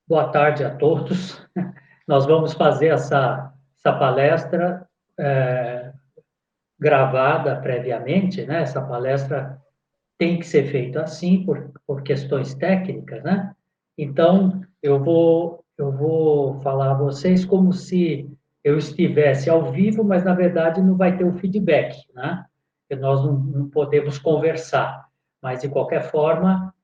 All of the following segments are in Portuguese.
Boa tarde a todos. Nós vamos fazer essa palestra gravada previamente, né? Essa palestra tem que ser feita assim por questões técnicas, né? Então, eu vou falar a vocês como se eu estivesse ao vivo, mas na verdade não vai ter o feedback, né? Porque nós não podemos conversar. Mas, de qualquer forma,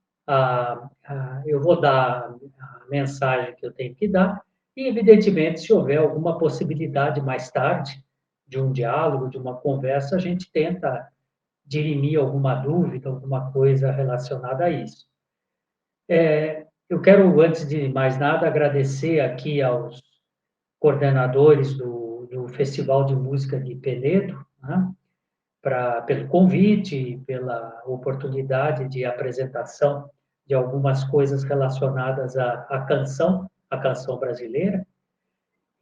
eu vou dar a mensagem que eu tenho que dar e, evidentemente, se houver alguma possibilidade mais tarde de um diálogo, de uma conversa, a gente tenta dirimir alguma dúvida, alguma coisa relacionada a isso. Eu quero, antes de mais nada, agradecer aqui aos coordenadores do Festival de Música de Penedo, né, pelo convite, pela oportunidade de apresentação de algumas coisas relacionadas à canção brasileira.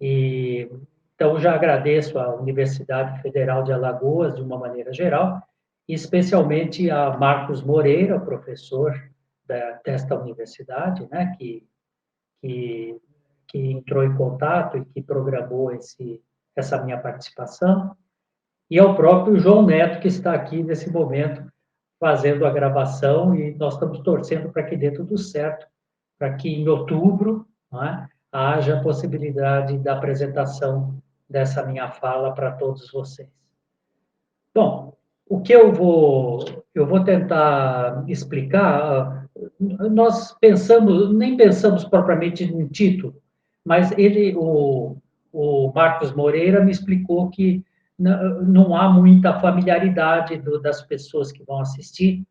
E, então, já agradeço à Universidade Federal de Alagoas, de uma maneira geral, e especialmente a Marcos Moreira, professor desta universidade, né, que, que entrou em contato e que programou essa minha participação, e ao próprio João Neto, que está aqui nesse momento fazendo a gravação, e nós estamos torcendo para que dê tudo certo, para que em outubro, né, haja a possibilidade da apresentação dessa minha fala para todos vocês. Bom, o que eu vou tentar explicar, nós nem pensamos propriamente num título, mas o Marcos Moreira me explicou que não há muita familiaridade das pessoas que vão assistir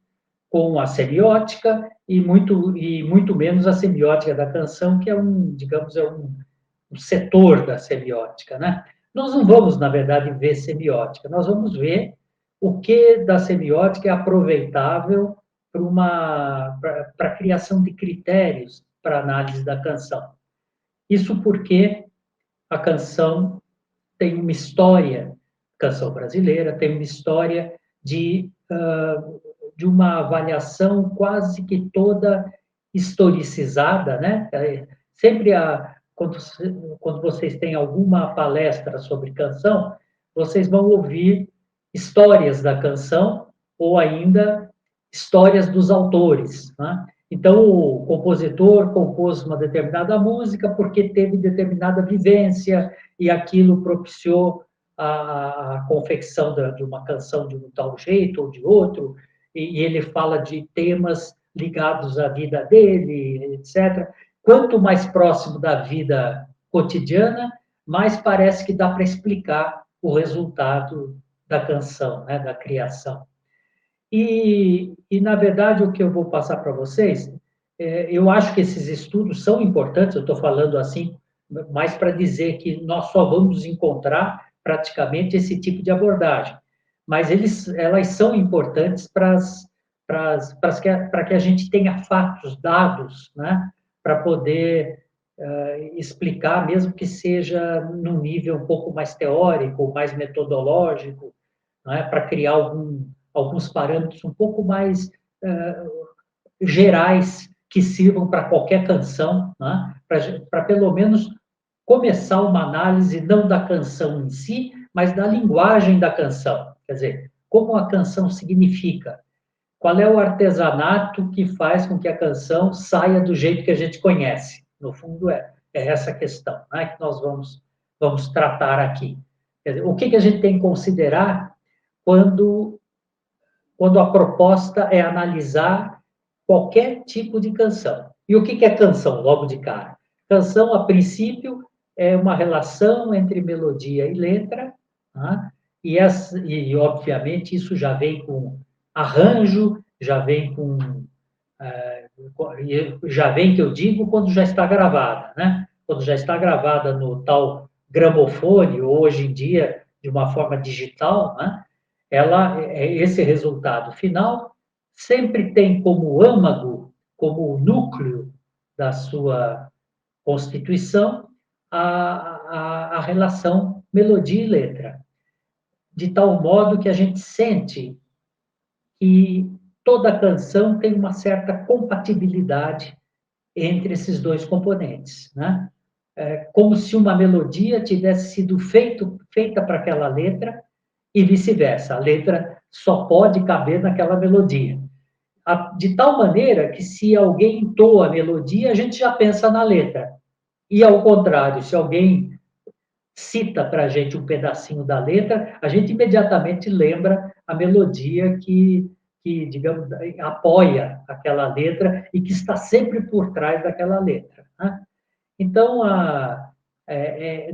com a semiótica e muito menos a semiótica da canção, que é digamos, um setor da semiótica, né? Nós não vamos, na verdade, ver semiótica, nós vamos ver o que da semiótica é aproveitável para a criação de critérios para análise da canção. Isso porque a canção tem uma história, canção brasileira tem uma história de uma avaliação quase que toda historicizada, né? Sempre quando vocês têm alguma palestra sobre canção, vocês vão ouvir histórias da canção ou ainda histórias dos autores, né? Então, o compositor compôs uma determinada música porque teve determinada vivência e aquilo propiciou a confecção de uma canção de um tal jeito ou de outro, e ele fala de temas ligados à vida dele, etc. Quanto mais próximo da vida cotidiana, mais parece que dá para explicar o resultado da canção, né, da criação. Na verdade, o que eu vou passar para vocês, eu acho que esses estudos são importantes, eu estou falando assim, mais para dizer que nós só vamos encontrar praticamente esse tipo de abordagem, mas elas são importantes para que a gente tenha fatos, dados, né, para poder explicar, mesmo que seja num nível um pouco mais teórico, mais metodológico, né, para criar alguns parâmetros um pouco mais gerais que sirvam para qualquer canção, né, para pelo menos começar uma análise não da canção em si, mas da linguagem da canção. Quer dizer, como a canção significa, qual é o artesanato que faz com que a canção saia do jeito que a gente conhece. No fundo, é essa questão, né, que nós vamos tratar aqui. Quer dizer, o que a gente tem que considerar quando a proposta é analisar qualquer tipo de canção. E o que é canção, logo de cara? Canção, a princípio, é uma relação entre melodia e letra, né? E, obviamente, isso já vem com arranjo, já vem, que eu digo, quando já está gravada, né? Quando já está gravada no tal gramofone, ou hoje em dia, de uma forma digital, né? Esse resultado final sempre tem como âmago, como núcleo da sua constituição, a relação melodia e letra, de tal modo que a gente sente que toda canção tem uma certa compatibilidade entre esses dois componentes, né? Como se uma melodia tivesse sido feita para aquela letra e vice-versa. A letra só pode caber naquela melodia. De tal maneira que se alguém entoa a melodia, a gente já pensa na letra. E ao contrário, se alguém cita para a gente um pedacinho da letra, a gente imediatamente lembra a melodia digamos, apoia aquela letra e que está sempre por trás daquela letra, né? Então,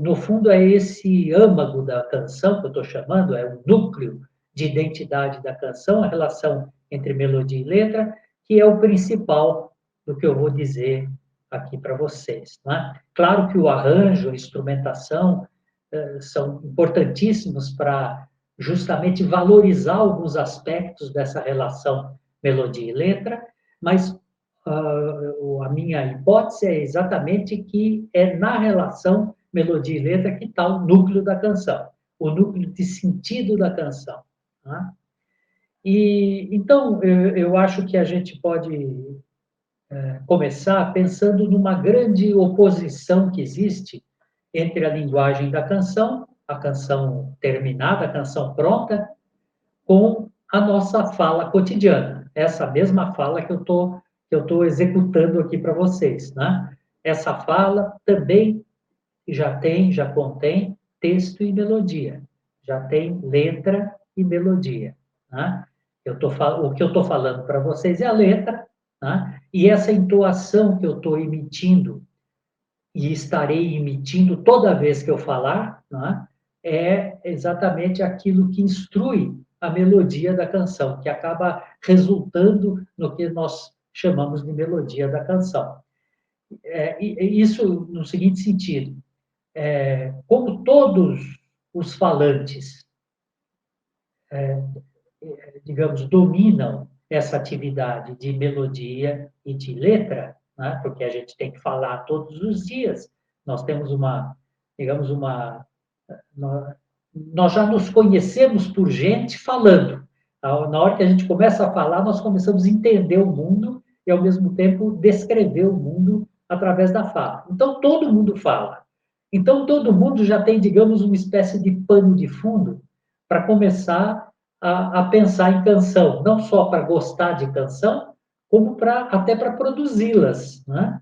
no fundo, é esse âmago da canção que eu estou chamando, é o núcleo de identidade da canção, a relação entre melodia e letra, que é o principal do que eu vou dizer aqui para vocês, né? Claro que o arranjo, a instrumentação, são importantíssimos para justamente valorizar alguns aspectos dessa relação melodia e letra, mas a minha hipótese é exatamente que é na relação melodia e letra que está o núcleo da canção, o núcleo de sentido da canção, né? E então eu acho que a gente pode começar pensando numa grande oposição que existe entre a linguagem da canção, a canção terminada, a canção pronta, com a nossa fala cotidiana. Essa mesma fala que eu tô executando aqui para vocês, né? Essa fala também já contém texto e melodia, já tem letra e melodia, né? O que eu estou falando para vocês é a letra, né? E essa entoação que eu estou emitindo e estarei emitindo toda vez que eu falar, né? É exatamente aquilo que instrui a melodia da canção, que acaba resultando no que nós chamamos de melodia da canção. E isso no seguinte sentido: como todos os falantes, digamos, dominam essa atividade de melodia e de letra, né? Porque a gente tem que falar todos os dias. Nós temos digamos, nós já nos conhecemos por gente falando. Na hora que a gente começa a falar, nós começamos a entender o mundo e, ao mesmo tempo, descrever o mundo através da fala. Então, todo mundo fala. Então, todo mundo já tem, digamos, uma espécie de pano de fundo para começar a pensar em canção, não só para gostar de canção, como até para produzi-las, né?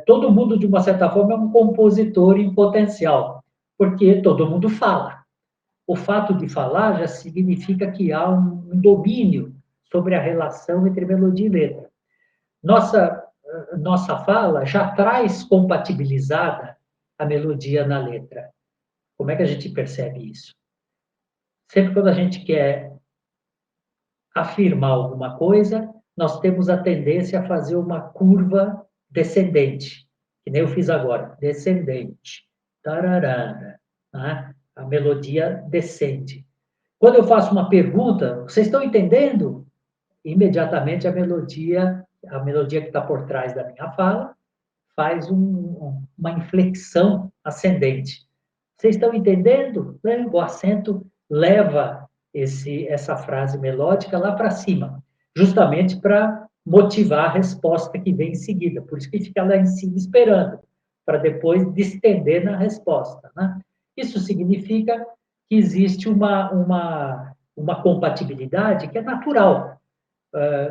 Todo mundo, de uma certa forma, é um compositor em potencial, porque todo mundo fala. O fato de falar já significa que há um domínio sobre a relação entre melodia e letra. Nossa fala já traz compatibilizada a melodia na letra. Como é que a gente percebe isso? Sempre quando a gente quer afirmar alguma coisa, nós temos a tendência a fazer uma curva descendente, que nem eu fiz agora, descendente. Tararara, né? A melodia descende. Quando eu faço uma pergunta, vocês estão entendendo? Imediatamente a melodia que está por trás da minha fala, faz uma inflexão ascendente. Vocês estão entendendo? O acento leva essa frase melódica lá para cima, justamente para motivar a resposta que vem em seguida. Por isso que fica lá em cima esperando, para depois distender na resposta, né? Isso significa que existe uma compatibilidade que é natural.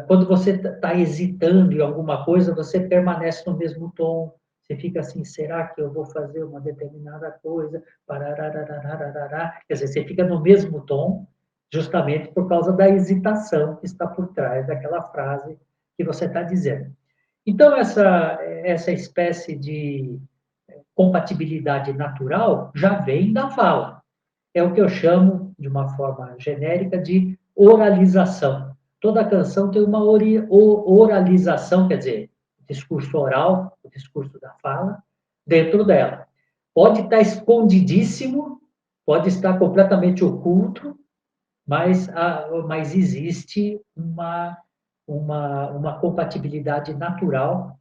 Quando você está hesitando em alguma coisa, você permanece no mesmo tom. Você fica assim, será que eu vou fazer uma determinada coisa? Pararararararará. Quer dizer, você fica no mesmo tom, justamente por causa da hesitação que está por trás daquela frase que você está dizendo. Então, essa espécie de compatibilidade natural já vem da fala. É o que eu chamo, de uma forma genérica, de oralização. Toda canção tem uma oralização, quer dizer, discurso oral, o discurso da fala, dentro dela. Pode estar escondidíssimo, pode estar completamente oculto, mas existe uma compatibilidade natural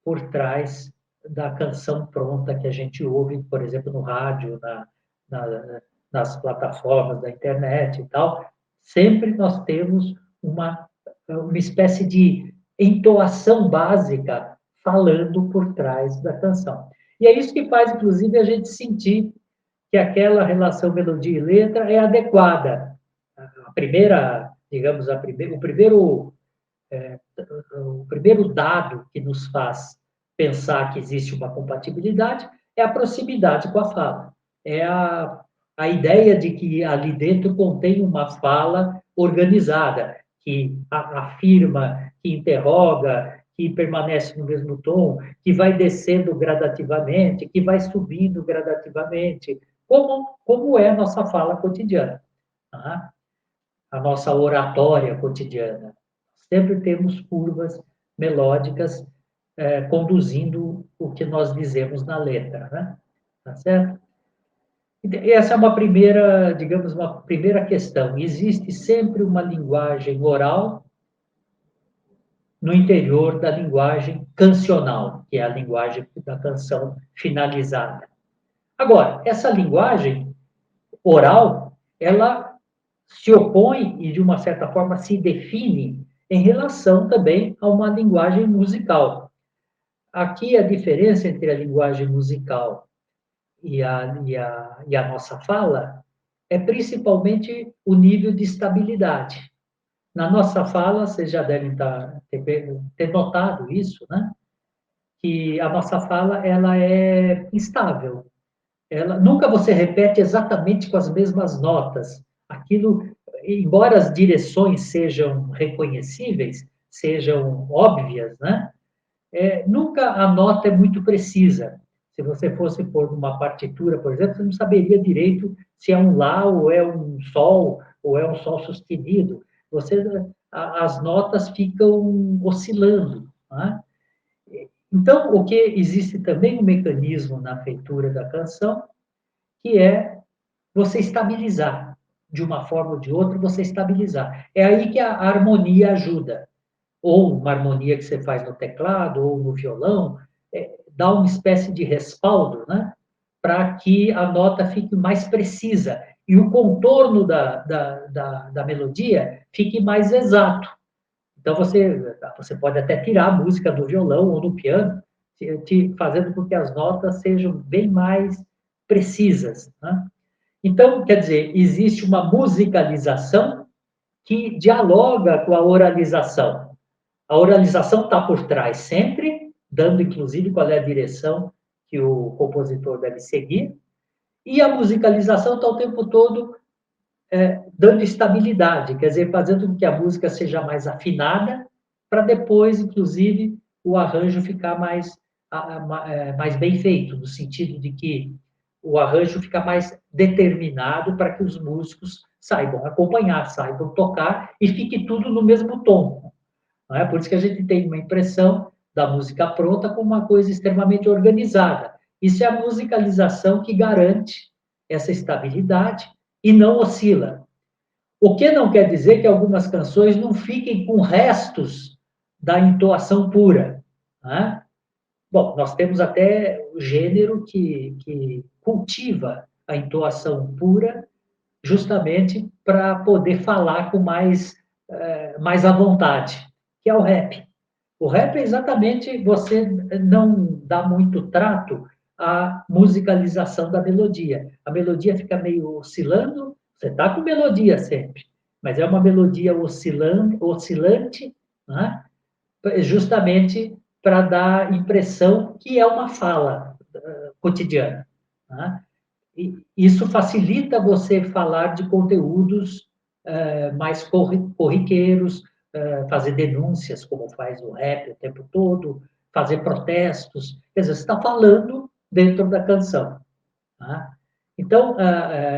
por trás da canção pronta que a gente ouve, por exemplo, no rádio, na, nas plataformas da internet e tal. Sempre nós temos uma espécie de entoação básica falando por trás da canção. E é isso que faz, inclusive, a gente sentir que aquela relação melodia e letra é adequada. A primeira, digamos, o primeiro dado que nos faz pensar que existe uma compatibilidade é a proximidade com a fala. É a ideia de que ali dentro contém uma fala organizada, que afirma, que interroga, que permanece no mesmo tom, que vai descendo gradativamente, que vai subindo gradativamente, como é a nossa fala cotidiana, tá? A nossa oratória cotidiana. Sempre temos curvas melódicas conduzindo o que nós dizemos na letra, né? Tá certo? E essa é uma primeira, digamos, uma primeira questão. Existe sempre uma linguagem oral no interior da linguagem cancional, que é a linguagem da canção finalizada. Agora, essa linguagem oral, ela se opõe e, de uma certa forma, se define em relação também a uma linguagem musical. Aqui a diferença entre a linguagem musical e a nossa fala é principalmente o nível de estabilidade. Na nossa fala, vocês já devem ter notado isso, né? Que a nossa fala ela é instável. Ela, nunca você repete exatamente com as mesmas notas. Aquilo, embora as direções sejam reconhecíveis, sejam óbvias, né? Nunca a nota é muito precisa. Se você fosse pôr numa partitura, por exemplo, você não saberia direito se é um lá ou é um sol ou é um sol sustenido. As notas ficam oscilando, né? Então, o que existe também um mecanismo na feitura da canção, que é você estabilizar, de uma forma ou de outra, você estabilizar. É aí que a harmonia ajuda. Ou uma harmonia que você faz no teclado ou no violão, dá uma espécie de respaldo, né? Para que a nota fique mais precisa e o contorno da melodia fique mais exato. Então, você pode até tirar a música do violão ou do piano, fazendo com que as notas sejam bem mais precisas, né? Então, quer dizer, existe uma musicalização que dialoga com a oralização. A oralização está por trás sempre, dando inclusive qual é a direção que o compositor deve seguir, e a musicalização está o tempo todo dando estabilidade, quer dizer, fazendo com que a música seja mais afinada, para depois, inclusive, o arranjo ficar mais bem feito, no sentido de que o arranjo fica mais determinado para que os músicos saibam acompanhar, saibam tocar e fique tudo no mesmo tom. Não é? Por isso que a gente tem uma impressão da música pronta como uma coisa extremamente organizada. Isso é a musicalização que garante essa estabilidade e não oscila. O que não quer dizer que algumas canções não fiquem com restos da entoação pura. Né? Bom, nós temos até o gênero que cultiva a entoação pura justamente para poder falar com mais à vontade, que é o rap. O rap é exatamente você não dá muito trato à musicalização da melodia. A melodia fica meio oscilando, você está com melodia sempre, mas é uma melodia oscilante, né? Justamente para dar a impressão que é uma fala cotidiana. Né? E isso facilita você falar de conteúdos mais corriqueiros, fazer denúncias, como faz o rap o tempo todo, fazer protestos. Quer dizer, você está falando dentro da canção. Tá? Então,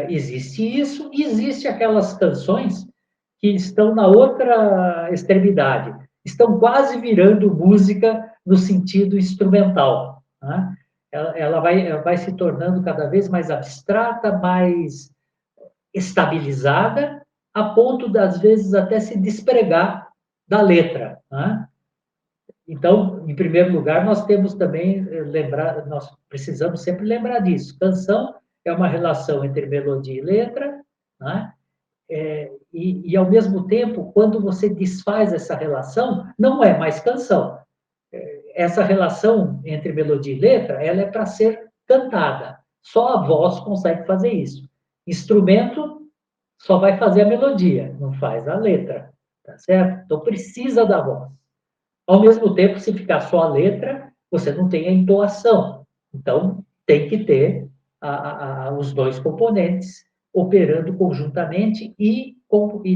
existe isso, e existe aquelas canções que estão na outra extremidade, estão quase virando música no sentido instrumental. Tá? Ela vai se tornando cada vez mais abstrata, mais estabilizada, a ponto das vezes até se despregar da letra. Né? Então, em primeiro lugar, nós temos também nós precisamos sempre lembrar disso. Canção é uma relação entre melodia e letra, né? E, ao mesmo tempo, quando você desfaz essa relação, não é mais canção. essa relação entre melodia e letra, ela é para ser cantada. Só a voz consegue fazer isso. Instrumento só vai fazer a melodia, não faz a letra, tá certo? Então precisa da voz. Ao mesmo tempo, se ficar só a letra, você não tem a entoação. Então tem que ter os dois componentes operando conjuntamente e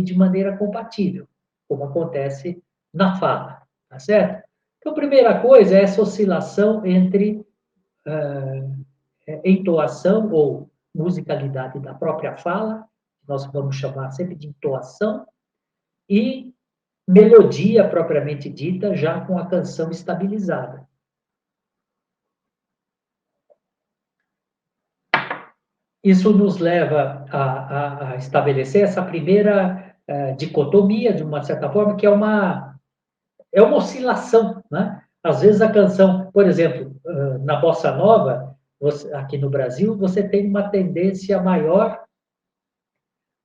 de maneira compatível, como acontece na fala, tá certo? Então, a primeira coisa é essa oscilação entre entoação ou musicalidade da própria fala, nós vamos chamar sempre de entoação, e melodia propriamente dita, já com a canção estabilizada. Isso nos leva a estabelecer essa primeira dicotomia, de uma certa forma, que é uma oscilação, né? Às vezes a canção, por exemplo, na bossa nova, aqui no Brasil, você tem uma tendência maior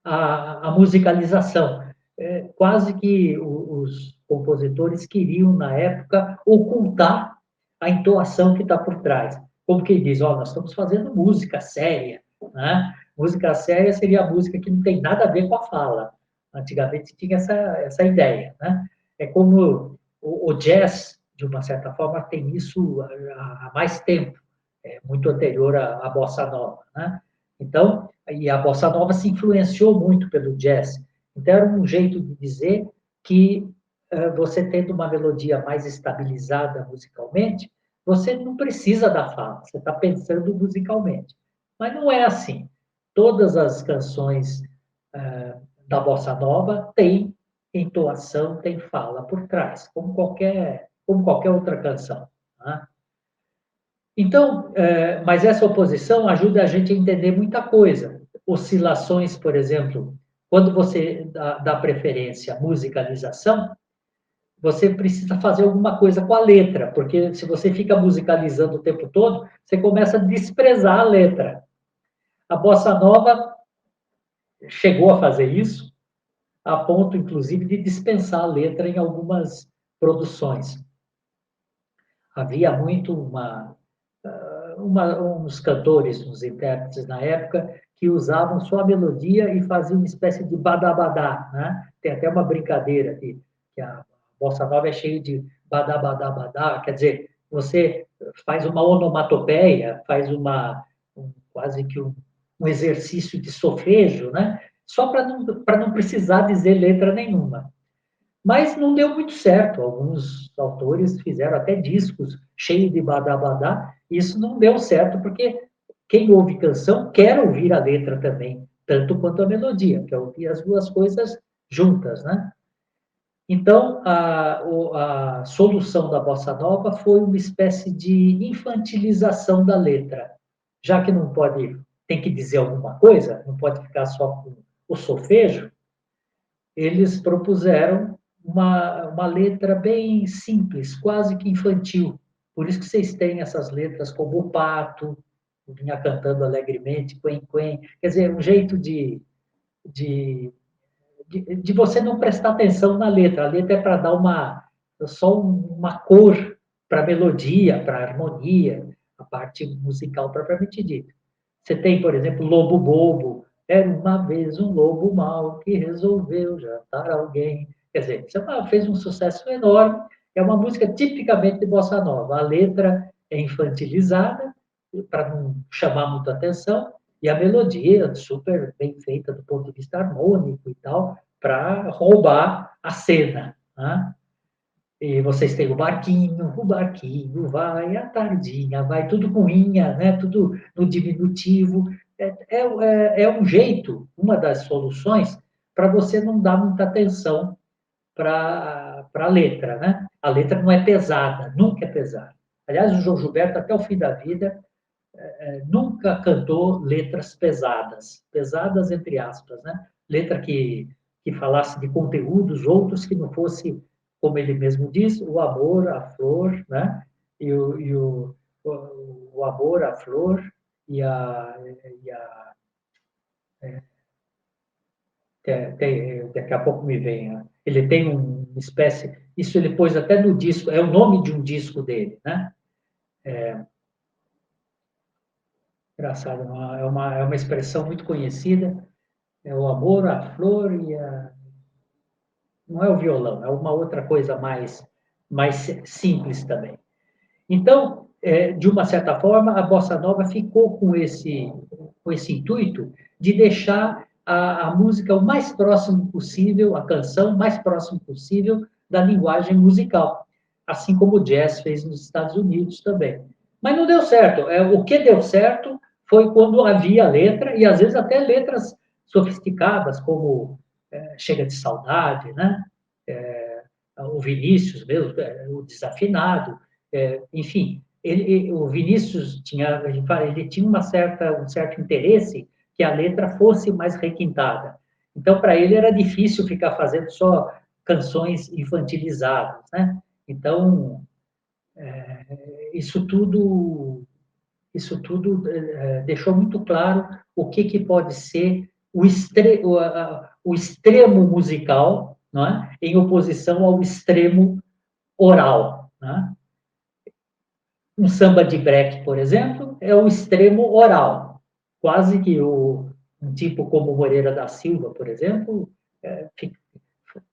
à musicalização. Quase que os compositores queriam, na época, ocultar a entoação que está por trás. Como quem diz, ó, nós estamos fazendo música séria, né? Música séria seria a música que não tem nada a ver com a fala. Antigamente tinha essa ideia, né? É como o jazz, de uma certa forma, tem isso há mais tempo, muito anterior à bossa nova, né? Então, e a bossa nova se influenciou muito pelo jazz. Então, era um jeito de dizer que você tendo uma melodia mais estabilizada musicalmente, você não precisa da fala, você está pensando musicalmente. Mas não é assim. Todas as canções da bossa nova têm entoação, tem fala por trás, como qualquer outra canção. Né? Então, mas essa oposição ajuda a gente a entender muita coisa. Oscilações, por exemplo, quando você dá preferência à musicalização, você precisa fazer alguma coisa com a letra, porque se você fica musicalizando o tempo todo, você começa a desprezar a letra. A bossa nova chegou a fazer isso, a ponto, inclusive, de dispensar a letra em algumas produções. Havia muito uns cantores, uns intérpretes na época, que usavam só a melodia e faziam uma espécie de badabadá, né? Tem até uma brincadeira que a bossa nova é cheia de badabadabadá, quer dizer, você faz uma onomatopeia, faz quase que um exercício de solfejo, né? Só para não precisar dizer letra nenhuma. Mas não deu muito certo. Alguns autores fizeram até discos cheios de badabadá. Isso não deu certo, porque quem ouve canção quer ouvir a letra também, tanto quanto a melodia, quer ouvir as duas coisas juntas, né? Então, a solução da bossa nova foi uma espécie de infantilização da letra. Já que não pode, tem que dizer alguma coisa, não pode ficar só com o solfejo, eles propuseram uma letra bem simples, quase que infantil. Por isso que vocês têm essas letras como o pato, vinha cantando alegremente, quen, quen. Quer dizer, um jeito de, de você não prestar atenção na letra. A letra é para dar só uma cor para a melodia, para a harmonia, a parte musical propriamente dita. Você tem, por exemplo, Lobo Bobo. Era uma vez um lobo mau que resolveu jantar alguém. Quer dizer, isso fez um sucesso enorme. É uma música tipicamente de bossa nova. A letra é infantilizada, para não chamar muita atenção, e a melodia super bem feita do ponto de vista harmônico e tal, para roubar a cena. Né? E vocês têm o barquinho vai, a tardinha vai, tudo com inha, né? Tudo no diminutivo. É um jeito, uma das soluções, para você não dar muita atenção para a letra, né? A letra não é pesada, nunca é pesada. Aliás, o João Gilberto, até o fim da vida, nunca cantou letras pesadas, pesadas entre aspas, né? Letra que falasse de conteúdos outros que não fosse, como ele mesmo diz, o amor, a flor, né? O amor, a flor e a daqui a pouco me vem. Ele tem uma espécie Isso ele pôs até no disco, é o nome de um disco dele, né? Engraçado, é uma expressão muito conhecida. É o amor, a flor e a... Não é o violão, é uma outra coisa mais simples também. Então, de uma certa forma, a bossa nova ficou com esse intuito de deixar a música o mais próximo possível, a canção o mais próximo possível da linguagem musical, assim como o jazz fez nos Estados Unidos também. Mas não deu certo. O que deu certo foi quando havia letra, e às vezes até letras sofisticadas, como Chega de Saudade, né? O Vinícius mesmo, o Desafinado, enfim, o Vinícius tinha, ele tinha um certo interesse que a letra fosse mais requintada. Então, para ele era difícil ficar fazendo só canções infantilizadas, né? Então, isso tudo, deixou muito claro o que pode ser o extremo musical, não é? Em oposição ao extremo oral. Né? Um samba de break, por exemplo, é o extremo oral. Quase que um tipo como Moreira da Silva, por exemplo,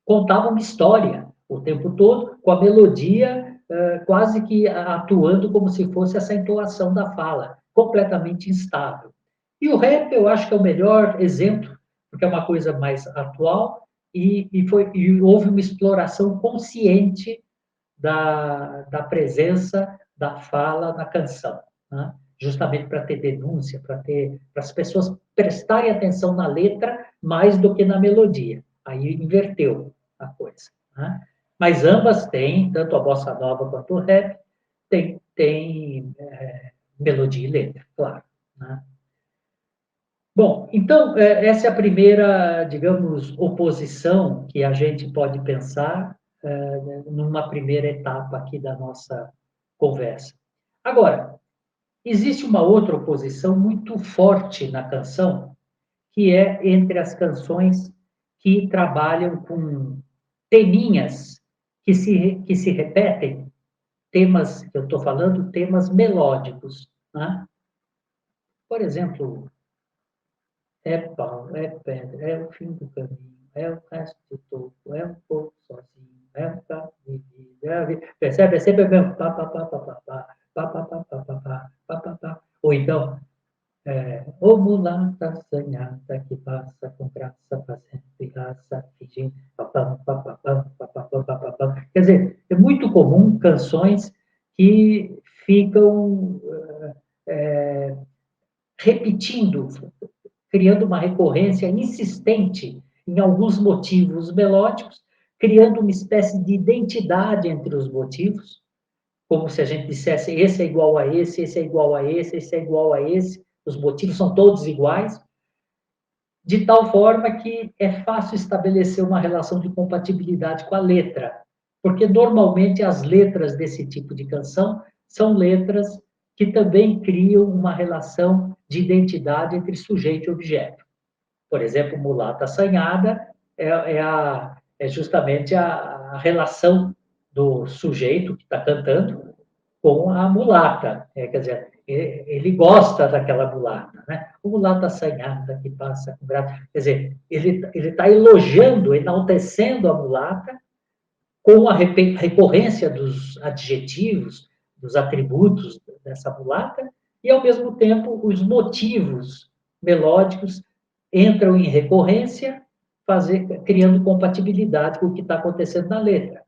contava uma história o tempo todo, com a melodia quase que atuando como se fosse essa entoação da fala, completamente instável. E o rap, eu acho que é o melhor exemplo, porque é uma coisa mais atual e houve uma exploração consciente da presença da fala na canção, né? Justamente para ter denúncia, para as pessoas prestarem atenção na letra mais do que na melodia. Aí inverteu a coisa. Né? Mas ambas têm, tanto a bossa nova quanto o rap, tem melodia e letra, claro. Né? Bom, então, essa é a primeira, digamos, oposição que a gente pode pensar numa primeira etapa aqui da nossa conversa. Agora, existe uma outra oposição muito forte na canção, que é entre as canções que trabalham com teminhas que se repetem, temas, eu estou falando, temas melódicos. Né? Por exemplo, é pau, é pedra, é o fim do caminho, é o resto do topo, é um pouco sozinho, é um carro de vida, é a vida. Percebe? É sempre o mesmo. Pá, pá, pá, pá, pá, pá, pá, pá, pá, pá, pá, pá, pá, pá, pá. Ou então, ô mulata assanhada que passa com graça, fazendo graça, fingindo. Pá, pá, pá, pá, pá, pá, pá, pá, pá, pá, pá. Quer dizer, é muito comum canções que ficam é, repetindo, criando uma recorrência insistente em alguns motivos melódicos, criando uma espécie de identidade entre os motivos, como se a gente dissesse esse é igual a esse é igual a esse é igual a esse, os motivos são todos iguais, de tal forma que é fácil estabelecer uma relação de compatibilidade com a letra, porque normalmente as letras desse tipo de canção são letras que também criam uma relação de identidade entre sujeito e objeto. Por exemplo, mulata assanhada é justamente a relação do sujeito que está cantando com a mulata. Quer dizer, ele gosta daquela mulata, né? O mulata assanhada que passa com graça. Quer dizer, ele está elogiando, enaltecendo a mulata com a recorrência dos adjetivos, dos atributos dessa mulata, e, ao mesmo tempo, os motivos melódicos entram em recorrência, criando compatibilidade com o que está acontecendo na letra.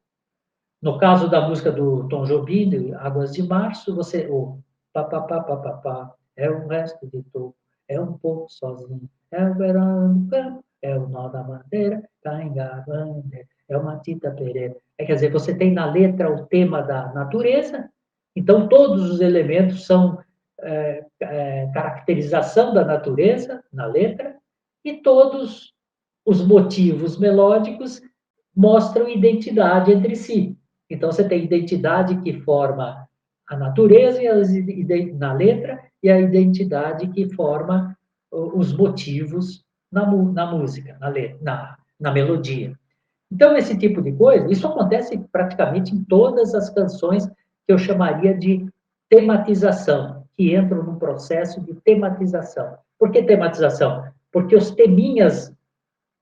No caso da música do Tom Jobim, Águas de Março, o pá, pá, pá, pá, pá, pá, é o resto de topo, é um pouco sozinho, é o verão no campo, é o nó da bandeira, Caingabande, é uma Tita Pereira. Quer dizer, você tem na letra o tema da natureza, então todos os elementos são caracterização da natureza na letra, e todos os motivos melódicos mostram identidade entre si. Então, você tem identidade que forma a natureza na letra e a identidade que forma os motivos na música, na melodia. Então, esse tipo de coisa, isso acontece praticamente em todas as canções que eu chamaria de tematização, que entram num processo de tematização. Por que tematização? Porque os teminhas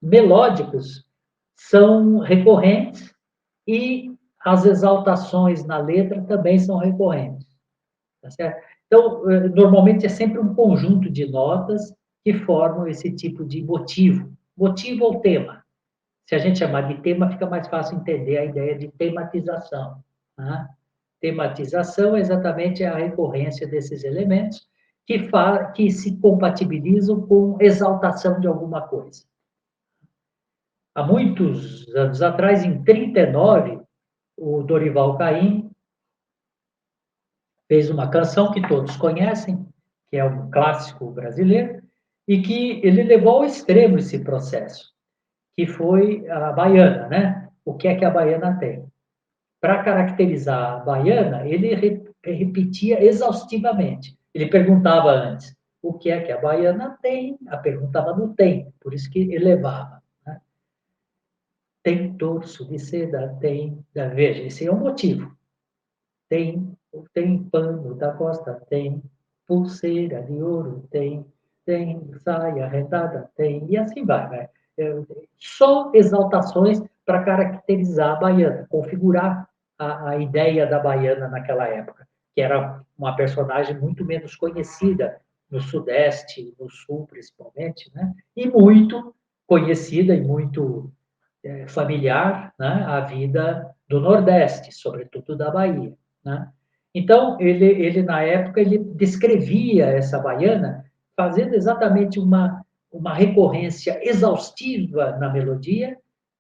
melódicos são recorrentes e as exaltações na letra também são recorrentes. Tá certo? Então, normalmente é sempre um conjunto de notas que formam esse tipo de motivo. Motivo ou tema. Se a gente chamar de tema, fica mais fácil entender a ideia de tematização. Tá? Tematização é exatamente a recorrência desses elementos que se compatibilizam com exaltação de alguma coisa. Há muitos anos atrás, em 39, o Dorival Caymmi fez uma canção que todos conhecem, que é um clássico brasileiro, e que ele levou ao extremo esse processo, que foi a baiana, né? O que é que a baiana tem? Para caracterizar a baiana, ele repetia exaustivamente. Ele perguntava antes, o que é que a baiana tem? A perguntava no tem, por isso que elevava. Né? Tem torso de seda? Tem. Veja, esse é o motivo. Tem, tem pano da costa? Tem. Pulseira de ouro? Tem. Tem saia retada? Tem. E assim vai, né? Só exaltações para caracterizar a baiana, configurar a ideia da baiana naquela época, que era uma personagem muito menos conhecida no Sudeste, no Sul principalmente, né? E muito conhecida e muito familiar, né? A vida do Nordeste, sobretudo da Bahia, né? Então, ele na época, ele descrevia essa baiana fazendo exatamente uma recorrência exaustiva na melodia,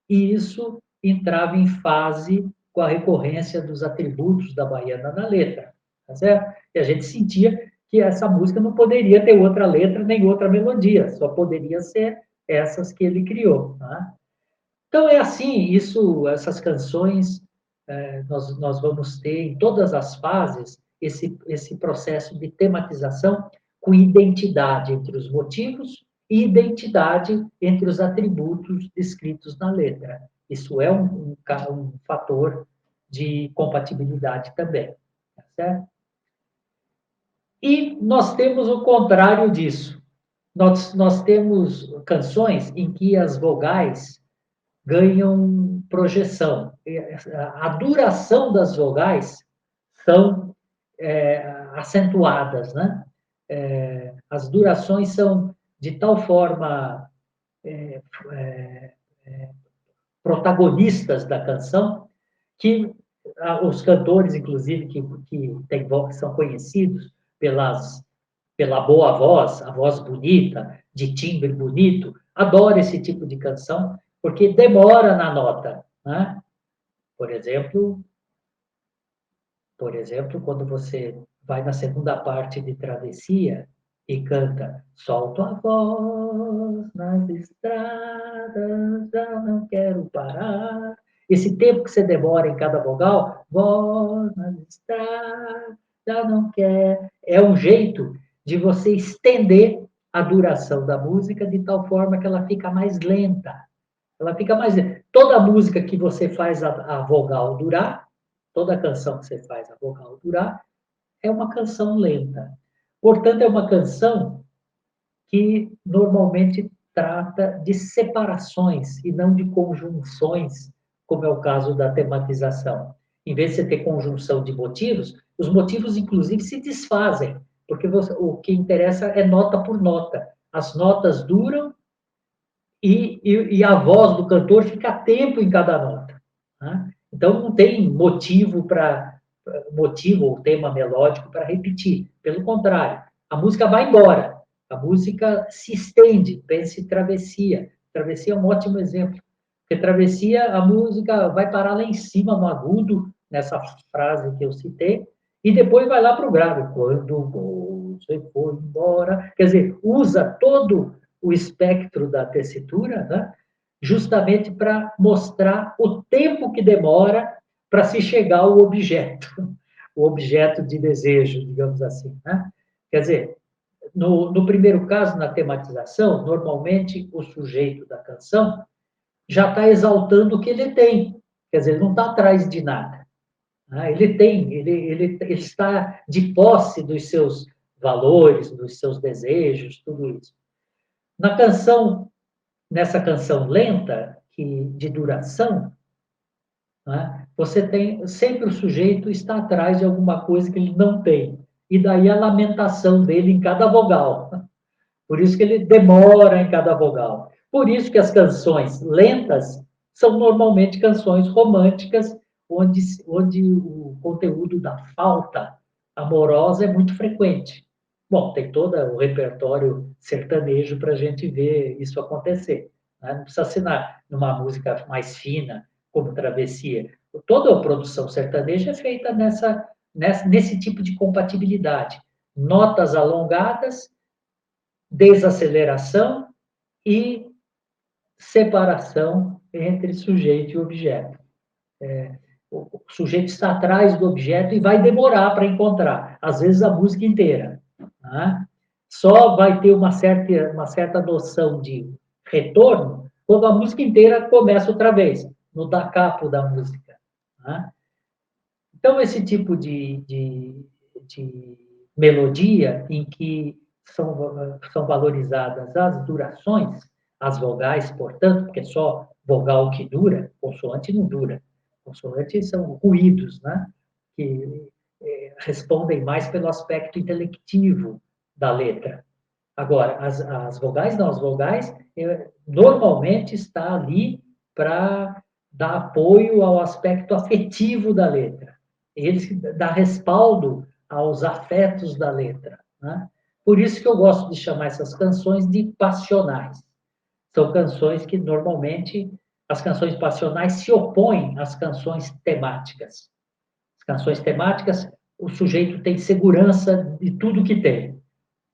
e isso entrava em fase com a recorrência dos atributos da baiana na letra, tá certo? E a gente sentia que essa música não poderia ter outra letra nem outra melodia, só poderia ser essas que ele criou, tá? Então é assim, essas canções, nós vamos ter em todas as fases esse processo de tematização com identidade entre os motivos e identidade entre os atributos descritos na letra. Isso é um fator de compatibilidade também, tá certo? E nós temos o contrário disso. Nós temos canções em que as vogais ganham projeção. A duração das vogais são acentuadas, né? As durações são de tal forma protagonistas da canção que os cantores, inclusive, que são conhecidos pela boa voz, a voz bonita, de timbre bonito, adoram esse tipo de canção, porque demora na nota. Né? Por exemplo, quando você vai na segunda parte de Travessia e canta Solto a voz nas estradas, já não quero parar. Esse tempo que você demora em cada vogal, voz nas estradas, já não quer, é um jeito de você estender a duração da música de tal forma que ela fica mais lenta. Ela fica mais. Toda música que você faz a vogal durar, toda canção que você faz a vogal durar, é uma canção lenta. Portanto, é uma canção que normalmente trata de separações e não de conjunções, como é o caso da tematização. Em vez de você ter conjunção de motivos, os motivos, inclusive, se desfazem, porque o que interessa é nota por nota. As notas duram e a voz do cantor fica a tempo em cada nota. Né? Então, não tem motivo ou tema melódico para repetir. Pelo contrário, a música vai embora, a música se estende. Pense em Travessia. Travessia é um ótimo exemplo. Porque Travessia, a música vai parar lá em cima, no agudo, nessa frase que eu citei, e depois vai lá para o grave. Quando você foi embora. Quer dizer, usa todo o espectro da tessitura, né? Justamente para mostrar o tempo que demora para se chegar ao objeto, o objeto de desejo, digamos assim. Né? Quer dizer, no primeiro caso, na tematização, normalmente o sujeito da canção já está exaltando o que ele tem. Quer dizer, ele não está atrás de nada. Né? Ele está de posse dos seus valores, dos seus desejos, tudo isso. Na canção, nessa canção lenta, de duração, né, você tem sempre o sujeito está atrás de alguma coisa que ele não tem. E daí a lamentação dele em cada vogal. Por isso que ele demora em cada vogal. Por isso que as canções lentas são normalmente canções românticas, onde o conteúdo da falta amorosa é muito frequente. Bom, tem todo o repertório sertanejo para a gente ver isso acontecer. Né? Não precisa ser numa música mais fina, como Travessia. Toda a produção sertaneja é feita nesse tipo de compatibilidade. Notas alongadas, desaceleração e separação entre sujeito e objeto. O sujeito está atrás do objeto e vai demorar para encontrar, às vezes a música inteira. Né? Só vai ter uma certa noção de retorno quando a música inteira começa outra vez, no da capo da música. Né? Então, esse tipo de melodia em que são valorizadas as durações, as vogais, portanto, porque é só vogal que dura, consoante não dura. Consoantes são ruídos, né? Que respondem mais pelo aspecto intelectivo da letra. Agora, as vogais não, as vogais normalmente está ali para dar apoio ao aspecto afetivo da letra. Ele dá respaldo aos afetos da letra. Né? Por isso que eu gosto de chamar essas canções de passionais. São canções que normalmente as canções passionais se opõem às canções temáticas. As canções temáticas, o sujeito tem segurança de tudo que tem.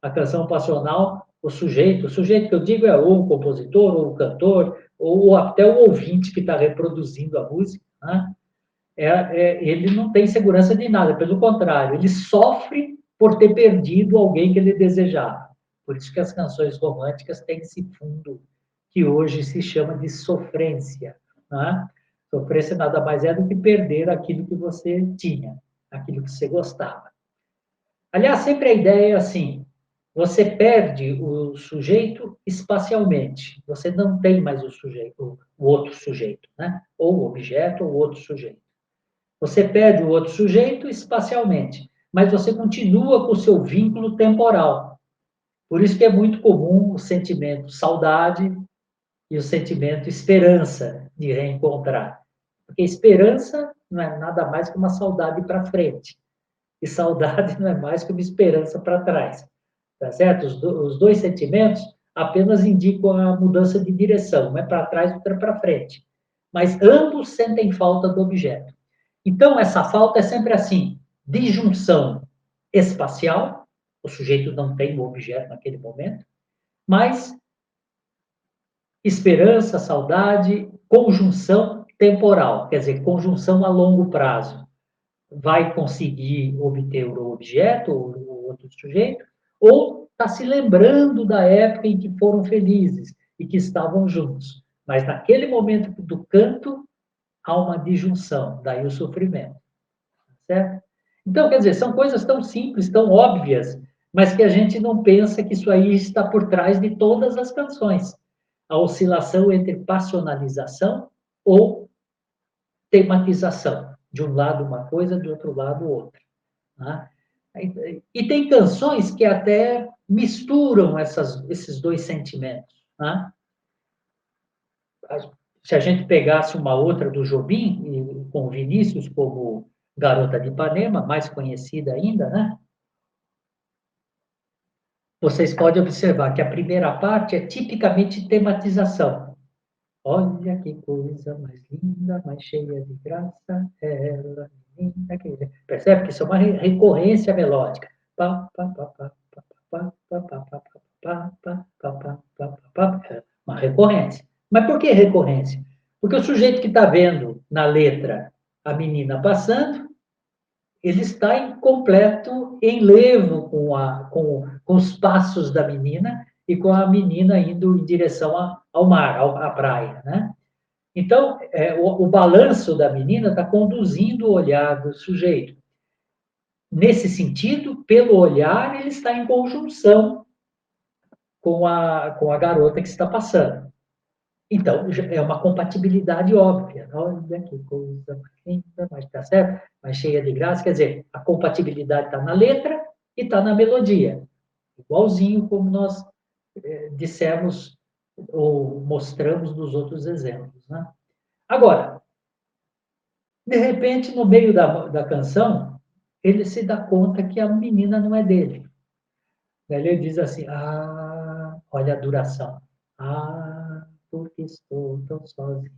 A canção passional, o sujeito que eu digo é ou o compositor, ou o cantor, ou até o ouvinte que está reproduzindo a música, né? Ele não tem segurança de nada, pelo contrário, ele sofre por ter perdido alguém que ele desejava. Por isso que as canções românticas têm esse fundo que hoje se chama de sofrência. Né? Sofrência nada mais é do que perder aquilo que você tinha, aquilo que você gostava. Aliás, sempre a ideia é assim: você perde o sujeito espacialmente, você não tem mais o sujeito, o outro sujeito, né? Ou o objeto ou o outro sujeito. Você perde o outro sujeito espacialmente, mas você continua com o seu vínculo temporal. Por isso que é muito comum o sentimento saudade e o sentimento esperança de reencontrar. Porque esperança não é nada mais que uma saudade para frente. E saudade não é mais que uma esperança para trás. Tá certo? Os dois sentimentos apenas indicam a mudança de direção, uma é para trás, outra é para frente. Mas ambos sentem falta do objeto. Então, essa falta é sempre assim: disjunção espacial, o sujeito não tem o objeto naquele momento, mas esperança, saudade, conjunção temporal, quer dizer, conjunção a longo prazo. Vai conseguir obter o objeto, ou o outro sujeito, ou está se lembrando da época em que foram felizes e que estavam juntos. Mas naquele momento do canto, há uma disjunção, daí o sofrimento. Certo? Então, quer dizer, são coisas tão simples, tão óbvias, mas que a gente não pensa que isso aí está por trás de todas as canções. A oscilação entre passionalização ou tematização. De um lado uma coisa, do outro lado outra. Né? E tem canções que até misturam esses dois sentimentos. Né? Se a gente pegasse uma outra do Jobim, com o Vinícius como Garota de Ipanema, mais conhecida ainda, né? Vocês podem observar que a primeira parte é tipicamente tematização. Olha que coisa mais linda, mais cheia de graça, ela, menina que... Percebe que isso é uma recorrência melódica. Uma recorrência. Mas por que recorrência? Porque o sujeito que está vendo na letra a menina passando, ele está em completo enlevo com os passos da menina e com a menina indo em direção ao mar, à praia, né? Então, o balanço da menina está conduzindo o olhar do sujeito. Nesse sentido, pelo olhar, ele está em conjunção com a garota que está passando. Então, é uma compatibilidade óbvia. Olha que coisa linda, mas está certo? Mas cheia de graça. Quer dizer, a compatibilidade está na letra e está na melodia. Igualzinho como nós dissemos ou mostramos nos outros exemplos. Né? Agora, de repente, no meio da canção, ele se dá conta que a menina não é dele. Ele diz assim, olha a duração. Porque estou tão sozinho.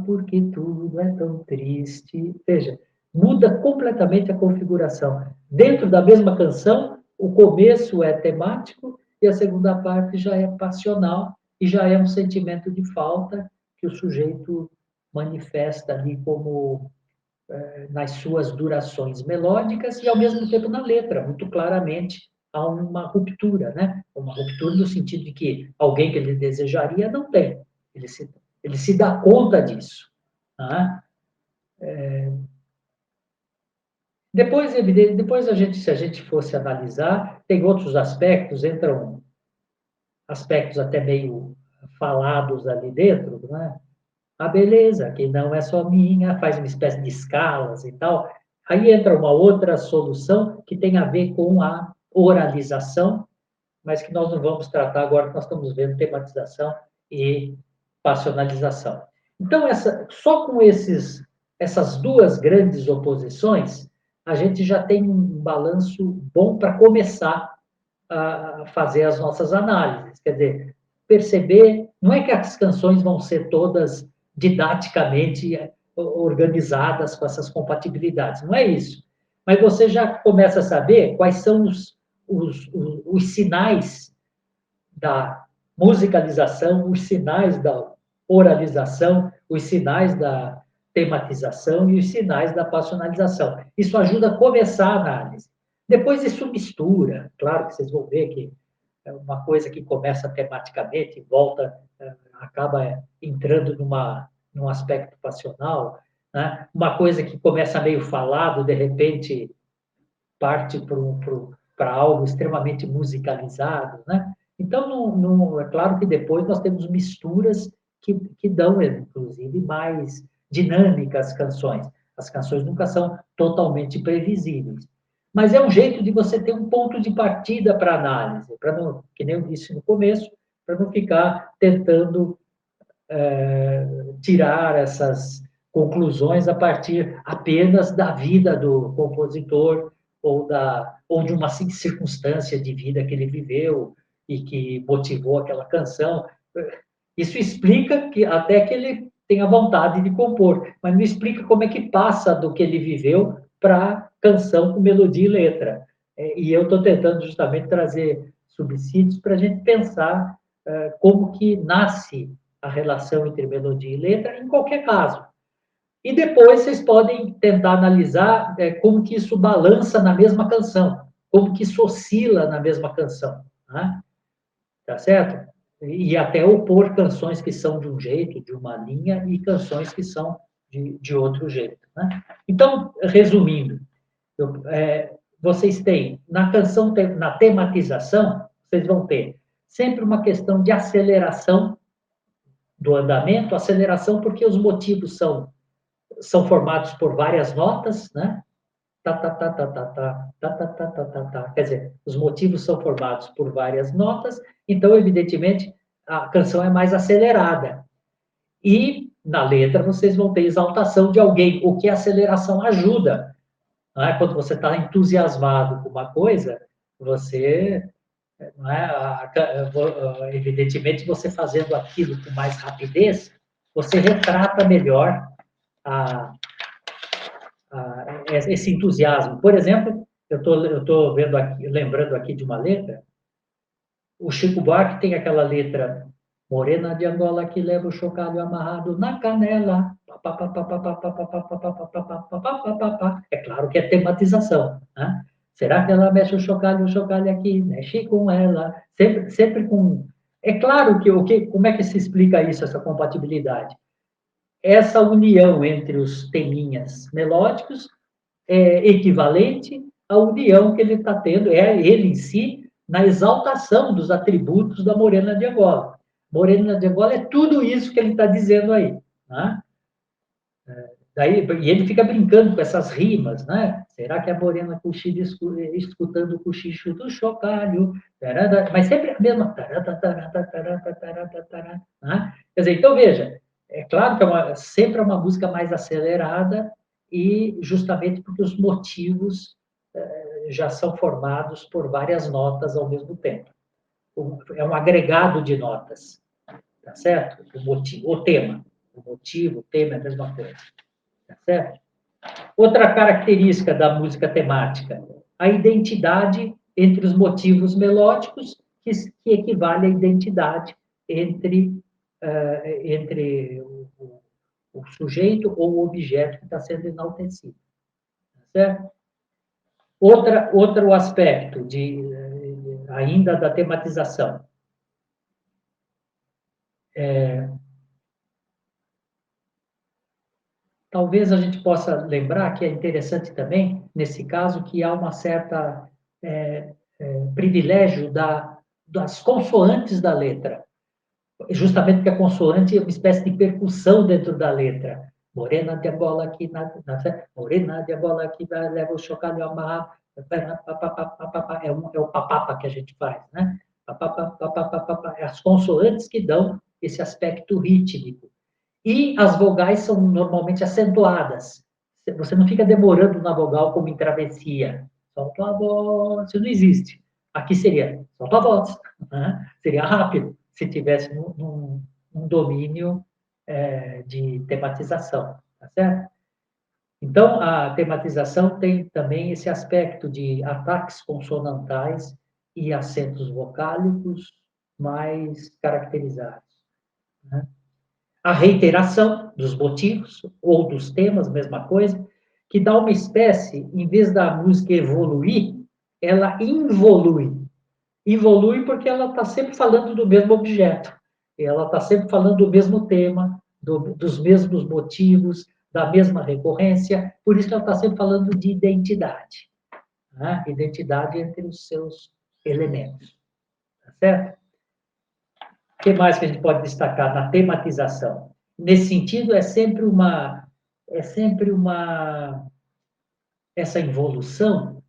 Porque tudo é tão triste. Veja, muda completamente a configuração. Dentro da mesma canção, o começo é temático e a segunda parte já é passional e já é um sentimento de falta que o sujeito manifesta ali como nas suas durações melódicas e ao mesmo tempo na letra, muito claramente há uma ruptura, né? Uma ruptura no sentido de que alguém que ele desejaria não tem. Ele se dá conta disso. Tá? Depois se a gente fosse analisar, tem outros aspectos, entram aspectos até meio falados ali dentro, né? A beleza, que não é só minha, faz uma espécie de escalas e tal. Aí entra uma outra solução que tem a ver com a oralização, mas que nós não vamos tratar agora, que nós estamos vendo tematização e passionalização. Então, só com essas duas grandes oposições, a gente já tem um balanço bom para começar a fazer as nossas análises. Quer dizer, perceber, não é que as canções vão ser todas didaticamente organizadas com essas compatibilidades, não é isso. Mas você já começa a saber quais são os sinais da musicalização, os sinais da oralização, os sinais da tematização e os sinais da passionalização. Isso ajuda a começar a análise. Depois isso mistura, claro que vocês vão ver que é uma coisa que começa tematicamente e volta, acaba entrando num aspecto passional, né? Uma coisa que começa meio falado, de repente parte para algo extremamente musicalizado, né? Então, é claro que depois nós temos misturas que dão, inclusive, mais dinâmica às canções. As canções nunca são totalmente previsíveis. Mas é um jeito de você ter um ponto de partida para análise, para não, que nem eu disse no começo, para não ficar tentando tirar essas conclusões a partir apenas da vida do compositor ou de uma circunstância de vida que ele viveu e que motivou aquela canção. Isso explica que até que ele tenha vontade de compor, mas não explica como é que passa do que ele viveu para canção com melodia e letra. E eu estou tentando justamente trazer subsídios para a gente pensar como que nasce a relação entre melodia e letra, em qualquer caso. E depois vocês podem tentar analisar como que isso balança na mesma canção, como que isso oscila na mesma canção. Né? Tá certo? E até opor canções que são de um jeito, de uma linha, e canções que são de outro jeito. Né? Então, resumindo, vocês têm, na canção, na tematização, vocês vão ter sempre uma questão de aceleração do andamento, aceleração porque os motivos são formados por várias notas, né? Tá, tá, tá, tá, tá, tá, tá, tá, tá, tá, tá, tá. Quer dizer, os motivos são formados por várias notas, então, evidentemente, a canção é mais acelerada. E na letra vocês vão ter exaltação de alguém, o que a aceleração ajuda. Não é? Quando você está entusiasmado com uma coisa, você não é? Evidentemente, você fazendo aquilo com mais rapidez, você retrata melhor esse entusiasmo. Por exemplo, eu estou vendo aqui, lembrando aqui de uma letra, o Chico Buarque tem aquela letra Morena de Angola que leva o chocalho amarrado na canela. É claro que é tematização, né? Será que ela mexe o chocalho aqui? Mexe com ela. Sempre com É claro como é que se explica isso, essa compatibilidade? Essa união entre os teminhas melódicos é equivalente à união que ele está tendo, é ele em si, na exaltação dos atributos da Morena de Angola. Morena de Angola é tudo isso que ele está dizendo aí. Né? Daí, e ele fica brincando com essas rimas, né? Será que a morena cochila escutando o cochicho do chocalho? Mas sempre a mesma. Né? Quer dizer, então veja, é claro que sempre é uma música mais acelerada e justamente porque os motivos já são formados por várias notas ao mesmo tempo. É um agregado de notas, tá certo? O motivo, o tema é a mesma coisa, tá certo? Outra característica da música temática, a identidade entre os motivos melódicos, que equivale à identidade entre o sujeito ou o objeto que está sendo enaltecido. Certo? Outro aspecto ainda da tematização. Talvez a gente possa lembrar que é interessante também, nesse caso, que há uma certa privilégio das consoantes da letra. Justamente porque a consoante é uma espécie de percussão dentro da letra. Morena de Angola aqui morena de Angola aqui leva o chocalho amarrado. É o papapa que a gente faz, né? É as consoantes que dão esse aspecto rítmico. E as vogais são normalmente acentuadas. Você não fica demorando na vogal como em travessia. Solta a voz, isso não existe. Aqui seria solta a voz. Né? Seria rápido se tivesse um domínio de tematização. Tá certo? Então, a tematização tem também esse aspecto de ataques consonantais e acentos vocálicos mais caracterizados. Né? A reiteração dos motivos ou dos temas, mesma coisa, que dá uma espécie, em vez da música evoluir, ela involui. Evolui porque ela está sempre falando do mesmo objeto, ela está sempre falando do mesmo tema, dos mesmos motivos, da mesma recorrência, por isso ela está sempre falando de identidade. Né? Identidade entre os seus elementos. Tá certo? O que mais que a gente pode destacar na tematização? Nesse sentido, essa involução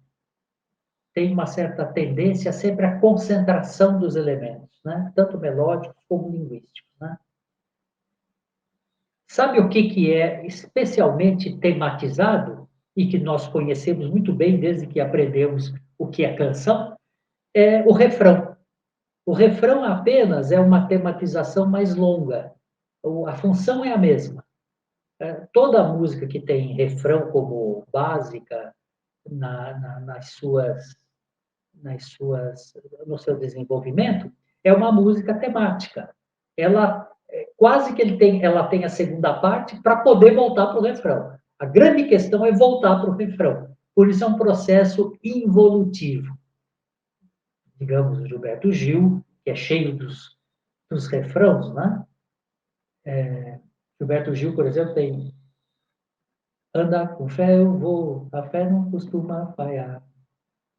tem uma certa tendência sempre à concentração dos elementos, né? Tanto melódicos como linguísticos. Né? Sabe o que é especialmente tematizado e que nós conhecemos muito bem desde que aprendemos o que é canção? É o refrão. O refrão apenas é uma tematização mais longa. A função é a mesma. Toda música que tem refrão como básica nas suas, no seu desenvolvimento, é uma música temática. Ela quase que ela tem a segunda parte para poder voltar para o refrão. A grande questão é voltar para o refrão. Por isso é um processo involutivo. Digamos, o Gilberto Gil, que é cheio dos refrãos, né? Gilberto Gil, por exemplo, tem anda com fé eu vou, a fé não costuma falhar.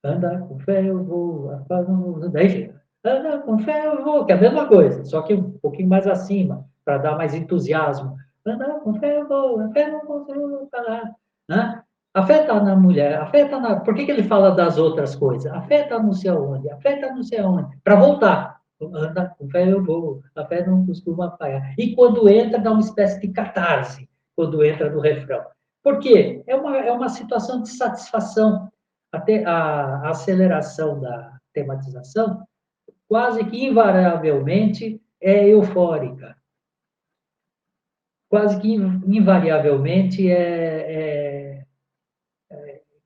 Anda com fé eu vou, a fé não... Daí fica, anda com fé eu vou, que é a mesma coisa, só que um pouquinho mais acima, para dar mais entusiasmo. Anda com fé eu vou, a fé não costuma falhar. Né? A fé está na mulher, a fé está na... Por que ele fala das outras coisas? A fé está não sei aonde, a fé está não sei aonde. Para voltar. Anda com fé eu vou, a fé não costuma falhar. E quando entra, dá uma espécie de catarse, quando entra no refrão. Por quê? É uma situação de satisfação. A aceleração da tematização quase que invariavelmente é eufórica. Quase que invariavelmente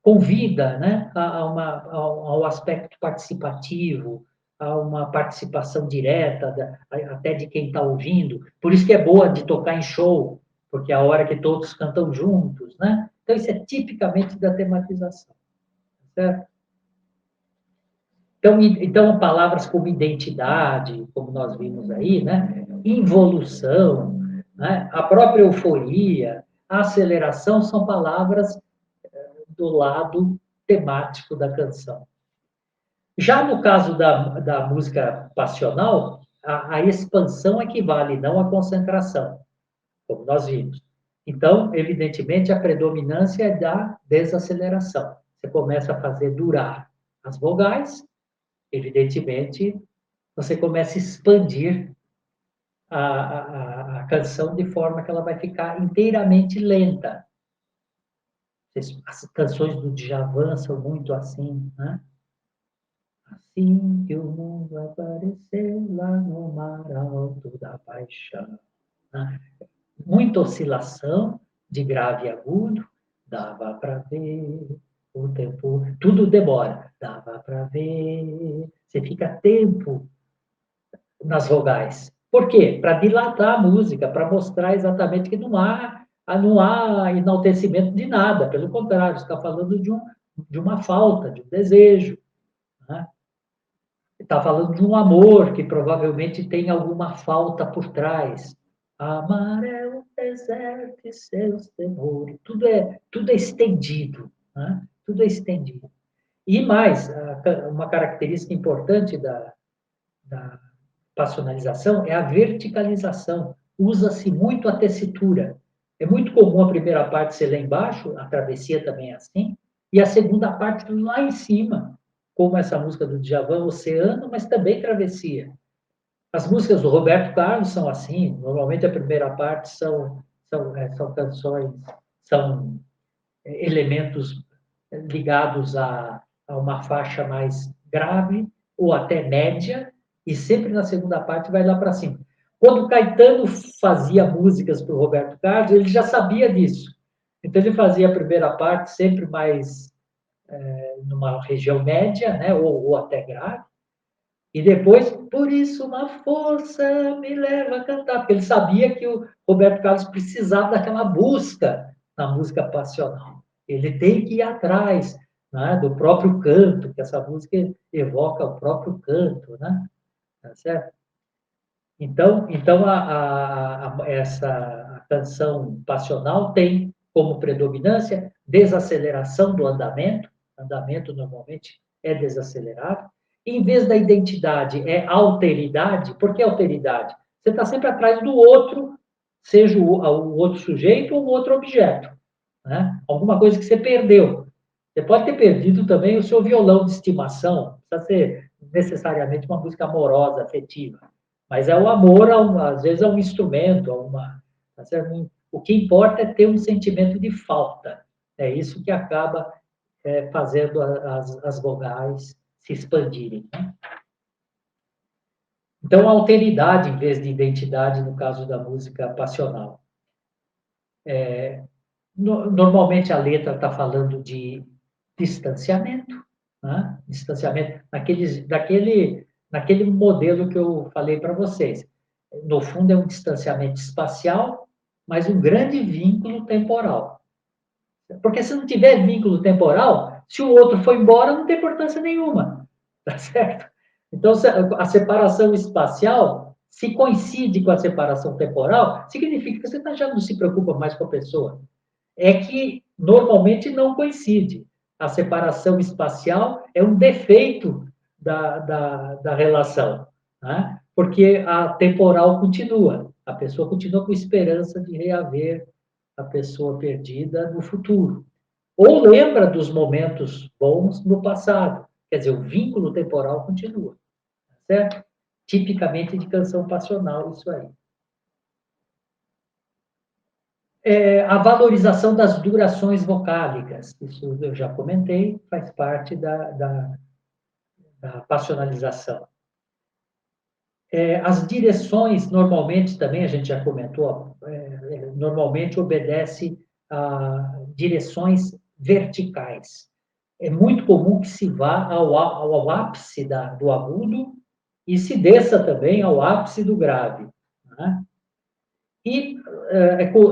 convida, né, ao aspecto participativo, a uma participação direta, até de quem está ouvindo. Por isso que é boa de tocar em show, porque é a hora que todos cantam juntos, né? Então, isso é tipicamente da tematização, certo? Então, palavras como identidade, como nós vimos aí, né? Involução, né? A própria euforia, a aceleração são palavras do lado temático da canção. Já no caso da música passional, a expansão equivale não à concentração, como nós vimos. Então, evidentemente, a predominância é da desaceleração. Você começa a fazer durar as vogais, evidentemente, você começa a expandir a canção de forma que ela vai ficar inteiramente lenta. As canções do Djavan são muito assim, né? Assim que o mundo aparecer lá no mar alto da paixão. Né? Muita oscilação de grave e agudo, dava para ver o tempo, tudo demora, dava para ver, você fica tempo nas vogais. Por quê? Para dilatar a música, para mostrar exatamente que não há enaltecimento de nada, pelo contrário, está falando de uma falta, de um desejo. Né? Está falando de um amor que provavelmente tem alguma falta por trás. Amar é o deserto e seus temores. Tudo é estendido. Né? Tudo é estendido. E mais, uma característica importante da passionalização é a verticalização. Usa-se muito a tessitura. É muito comum a primeira parte ser lá embaixo, a travessia também é assim, e a segunda parte lá em cima, como essa música do Djavan, Oceano, mas também Travessia. As músicas do Roberto Carlos são assim, normalmente a primeira parte são canções, são elementos ligados a uma faixa mais grave ou até média, e sempre na segunda parte vai lá para cima. Quando o Caetano fazia músicas para o Roberto Carlos, ele já sabia disso. Então ele fazia a primeira parte sempre mais numa região média, né, ou até grave, e depois, por isso uma força me leva a cantar, porque ele sabia que o Roberto Carlos precisava daquela busca na música passional. Ele tem que ir atrás, né, do próprio canto, que essa música evoca o próprio canto, né? Tá certo? Então essa canção passional tem como predominância desaceleração do andamento. O andamento normalmente é desacelerado. Em vez da identidade, é alteridade. Por que alteridade? Você está sempre atrás do outro, seja o outro sujeito ou o outro objeto. Né? Alguma coisa que você perdeu. Você pode ter perdido também o seu violão de estimação. Não precisa ser necessariamente uma música amorosa, afetiva. Mas é o amor, às vezes, a um instrumento, tá certo? O que importa é ter um sentimento de falta. É isso que acaba fazendo as vogais se expandirem. Né? Então, alteridade em vez de identidade, no caso da música passional. Normalmente a letra está falando de distanciamento, né? Distanciamento naquele modelo que eu falei para vocês. No fundo, é um distanciamento espacial, mas um grande vínculo temporal. Porque se não tiver vínculo temporal, se o outro for embora, não tem importância nenhuma. Tá certo? Então, a separação espacial, se coincide com a separação temporal, significa que você já não se preocupa mais com a pessoa. É que normalmente não coincide. A separação espacial é um defeito da relação, né? Porque a temporal continua. A pessoa continua com esperança de reaver a pessoa perdida no futuro. Ou lembra dos momentos bons no passado. Quer dizer, o vínculo temporal continua. Certo? Tipicamente de canção passional, isso aí. A valorização das durações vocálicas, isso eu já comentei, faz parte da passionalização. As direções, normalmente, também a gente já comentou, normalmente obedece a direções verticais. É muito comum que se vá ao ápice do agudo e se desça também ao ápice do grave. Né? E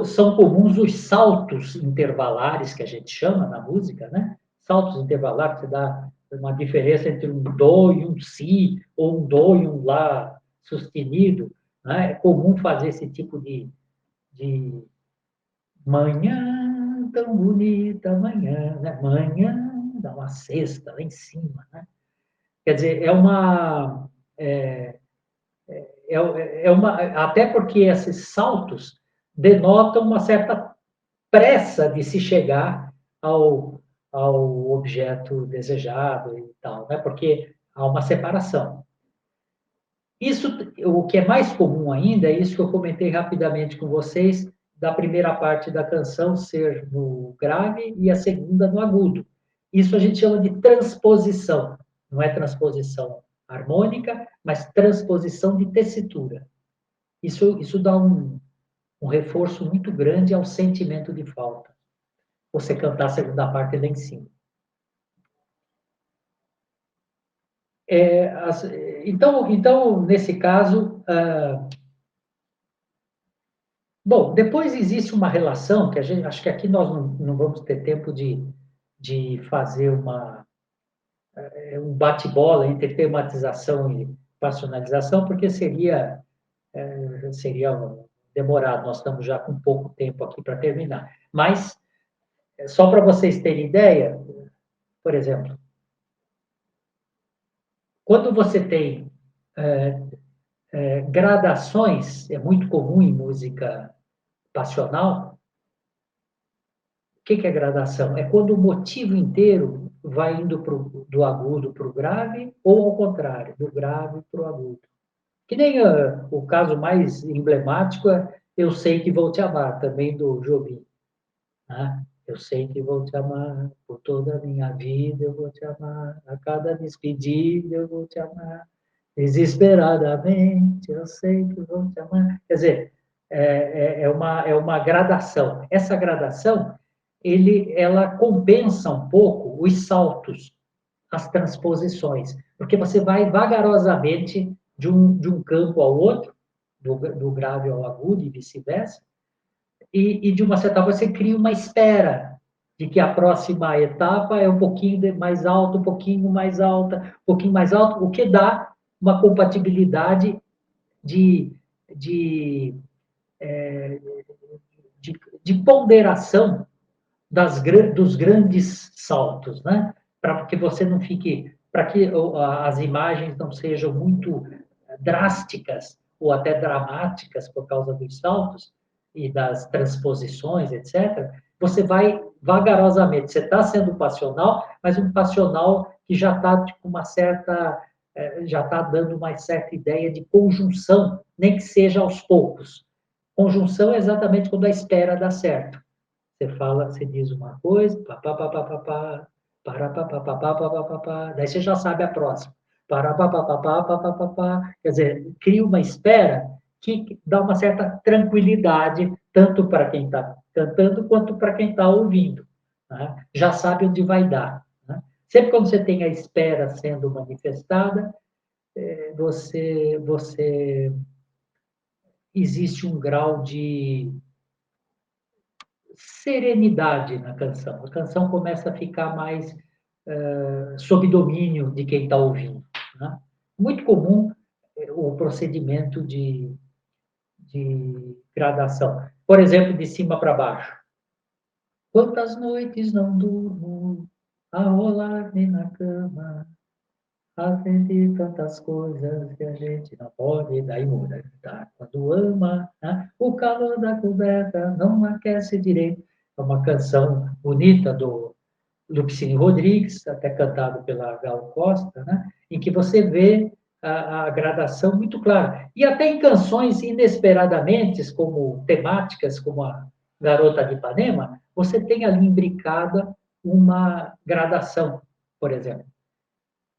são comuns os saltos intervalares, que a gente chama na música, né? Saltos intervalares, você dá uma diferença entre um do e um si, ou um do e um lá sustenido, né? É comum fazer esse tipo de manhã tão bonita, manhã, né? Manhã, dá uma sexta lá em cima, né? Quer dizer, é uma, até porque esses saltos denotam uma certa pressa de se chegar ao, ao objeto desejado e tal, né? Porque há uma separação. Isso, o que é mais comum ainda, é isso que eu comentei rapidamente com vocês, da primeira parte da canção ser no grave e a segunda no agudo. Isso a gente chama de transposição. Não é transposição harmônica, mas transposição de tessitura. Isso dá um reforço muito grande ao sentimento de falta. Você cantar a segunda parte lá em cima. É, então, nesse caso, bom, depois existe uma relação que a gente, acho que aqui nós não vamos ter tempo de fazer um bate-bola entre tematização e personalização, porque seria demorado. Nós estamos já com pouco tempo aqui para terminar. Mas, só para vocês terem ideia, por exemplo, quando você tem gradações, é muito comum em música passional. O que é gradação? É quando o motivo inteiro vai indo do agudo para o grave, ou ao contrário, do grave para o agudo. Que nem o caso mais emblemático é Eu Sei Que Vou Te Amar, também do Jobim. Né? Eu sei que vou te amar por toda a minha vida, eu vou te amar, a cada despedida eu vou te amar, desesperadamente eu sei que vou te amar. Quer dizer, é uma gradação. Essa gradação, ela compensa um pouco os saltos, as transposições, porque você vai vagarosamente de um campo ao outro, do grave ao agudo e vice-versa, e, de uma certa forma, você cria uma espera de que a próxima etapa é um pouquinho mais alta, um pouquinho mais alta, um pouquinho mais alto, o que dá uma compatibilidade de, de, de ponderação dos grandes saltos, né? Para que você não fique, para que as imagens não sejam muito drásticas ou até dramáticas por causa dos saltos e das transposições, etc. Você vai vagarosamente. Você está sendo passional, mas um passional que já está com uma certa, já está dando uma certa ideia de conjunção, nem que seja aos poucos. Conjunção é exatamente quando a espera dá certo. Você fala, você diz uma coisa, papá, papá, papá, para, papá, papá, papá, papá, daí você já sabe a próxima. Para, papá, papá, papá, papá. Quer dizer, cria uma espera que dá uma certa tranquilidade, tanto para quem está cantando, quanto para quem está ouvindo. Né? Já sabe onde vai dar. Né? Sempre quando você tem a espera sendo manifestada, você existe um grau de serenidade na canção. A canção começa a ficar mais sob domínio de quem está ouvindo. Né? Muito comum o procedimento de gradação. Por exemplo, de cima para baixo. Quantas noites não durmo a rolar-me na cama, a sentir tantas coisas que a gente não pode, daí muda, tá? Quando ama, né? O calor da coberta não aquece direito. É uma canção bonita do Lupicínio Rodrigues, até cantado pela Gal Costa, né? Em que você vê a gradação muito clara. E até em canções inesperadamente, como temáticas, como a Garota de Ipanema, você tem ali imbricada uma gradação, por exemplo.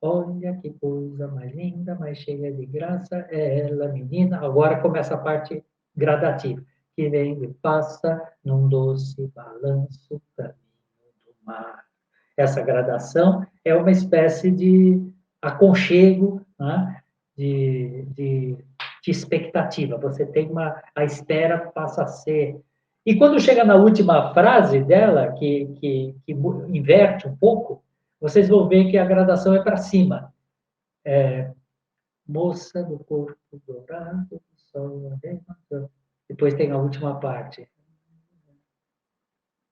Olha que coisa mais linda, mais cheia de graça, é ela, menina. Agora começa a parte gradativa, que vem e passa num doce balanço caminho do mar. Essa gradação é uma espécie de aconchego, né? de expectativa. Você tem a espera passa a ser. E quando chega na última frase dela, que inverte um pouco, vocês vão ver que a gradação é para cima. Moça do corpo dourado, do sol levantando. Depois tem a última parte.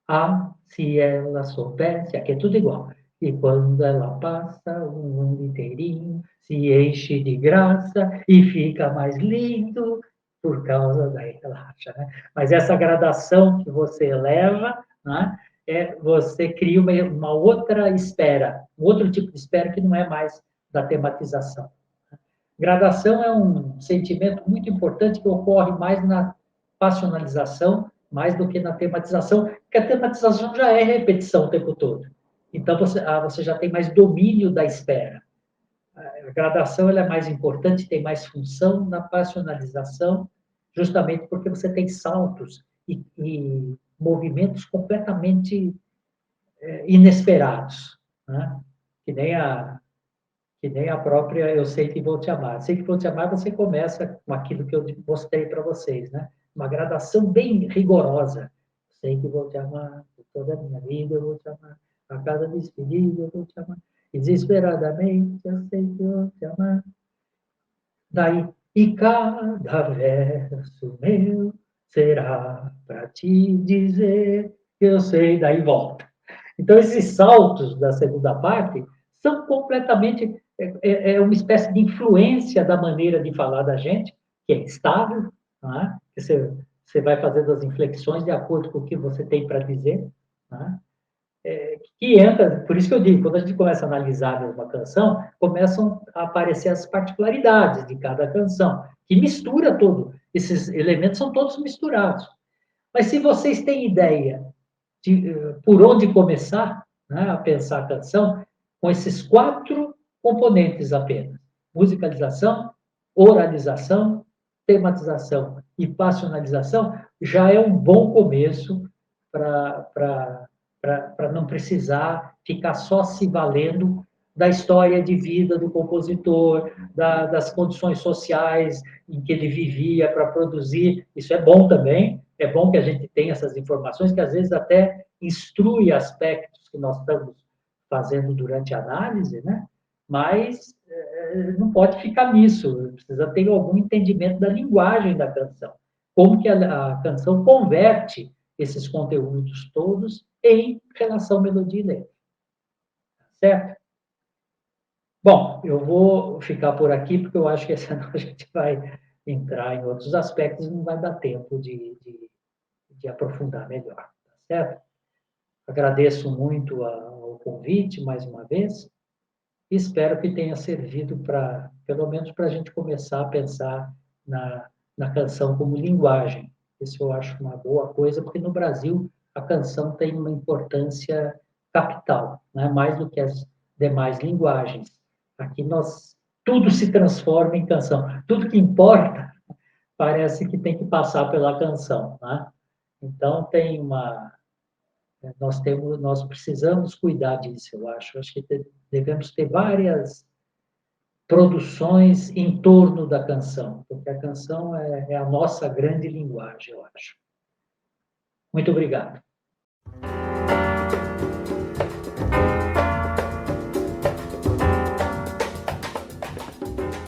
Ah, se ela soubesse, aqui é tudo igual. E quando ela passa, o mundo inteirinho se enche de graça e fica mais lindo por causa da relaxa, né? Mas essa gradação que você eleva, né, você cria uma outra esfera, um outro tipo de esfera que não é mais da tematização. Gradação é um sentimento muito importante que ocorre mais na passionalização, mais do que na tematização, porque a tematização já é repetição o tempo todo. Então, você já tem mais domínio da esfera. A gradação ela é mais importante, tem mais função na passionalização, justamente porque você tem saltos e movimentos completamente inesperados, né? Que nem a própria Eu Sei Que Vou Te Amar. Sei Que Vou Te Amar, você começa com aquilo que eu mostrei para vocês, né? Uma gradação bem rigorosa. Sei que vou te amar, por toda a minha vida eu vou te amar, a cada despedida eu vou te amar, desesperadamente eu sei que vou te amar. Daí, e cada verso meu será para te dizer que eu sei, daí volta. Então, esses saltos da segunda parte são completamente. É uma espécie de influência da maneira de falar da gente, que é estável, não é? Você vai fazendo as inflexões de acordo com o que você tem para dizer, não é? Que entra, por isso que eu digo, quando a gente começa a analisar uma canção, começam a aparecer as particularidades de cada canção, que mistura tudo. Esses elementos são todos misturados. Mas se vocês têm ideia por onde começar, né, a pensar a canção, com esses 4 componentes apenas: musicalização, oralização, tematização e passionalização, já é um bom começo para não precisar ficar só se valendo da história de vida do compositor, das condições sociais em que ele vivia para produzir. Isso é bom também, é bom que a gente tenha essas informações, que às vezes até instrui aspectos que nós estamos fazendo durante a análise, né? Mas não pode ficar nisso, precisa ter algum entendimento da linguagem da canção, como que a canção converte esses conteúdos todos em relação melodia e letra, certo? Bom, eu vou ficar por aqui, porque eu acho que senão a gente vai entrar em outros aspectos e não vai dar tempo de aprofundar melhor, tá certo? Agradeço muito ao convite, mais uma vez, e espero que tenha servido para, pelo menos, para a gente começar a pensar na canção como linguagem. Isso eu acho uma boa coisa, porque no Brasil a canção tem uma importância capital, né? Mais do que as demais linguagens. Aqui tudo se transforma em canção. Tudo que importa parece que tem que passar pela canção, né? Então tem nós precisamos cuidar disso, eu acho. Acho que devemos ter várias produções em torno da canção, porque a canção é a nossa grande linguagem, eu acho. Muito obrigado.